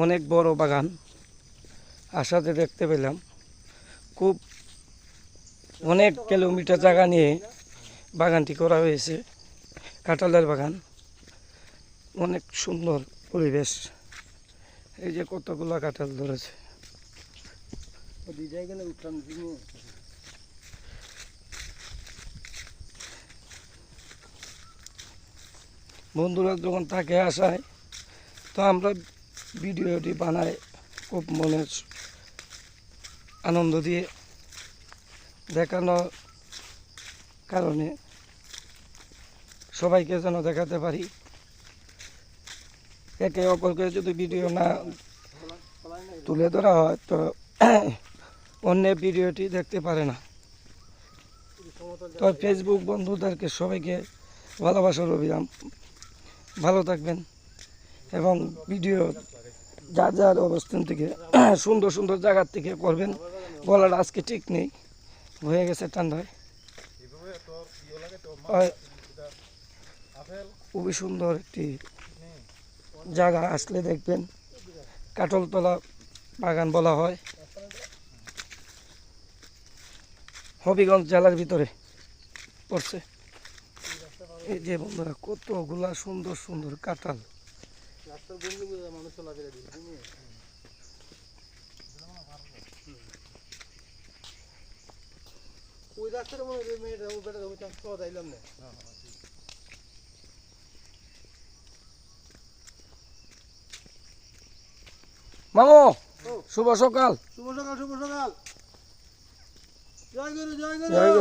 অনেক বড় বাগান আসাতে দেখতে পেলাম। খুব অনেক কিলোমিটার জায়গা নিয়ে বাগানটি করা হয়েছে, কাঁঠালের বাগান। অনেক সুন্দর পরিবেশ। এই যে কতগুলা কাঁঠাল ধরেছে। বন্ধুরা যখন থাকে আসায়, তো আমরা ভিডিওটি বানাই খুব মনের আনন্দ দিয়ে দেখানোর কারণে, সবাইকে যেন দেখাতে পারি। একে অপরকে যদি ভিডিও না তুলে ধরা হয় তো অন্য ভিডিওটি দেখতে পারে না। তো ফেসবুক বন্ধুদেরকে সবাইকে ভালোবাসার অভিযান। ভালো থাকবেন এবং ভিডিও যার যার অবস্থান থেকে সুন্দর সুন্দর জায়গার থেকে করবেন। বলার আজকে ঠিক নেই, হয়ে গেছে ঠান্ডায়। খুবই সুন্দর একটি জায়গা, আসলে দেখবেন। কাঁঠালতলা বাগান বলা হয়, হবিগঞ্জ জেলার ভিতরে পড়ছে। এই যে বন্ধুরা কতগুলা সুন্দর সুন্দর কাঁঠাল। মামু শুভ সকাল। শুভ সকাল, শুভ সকাল। জয় গুরু, জয় গুরু। জয় গুরু।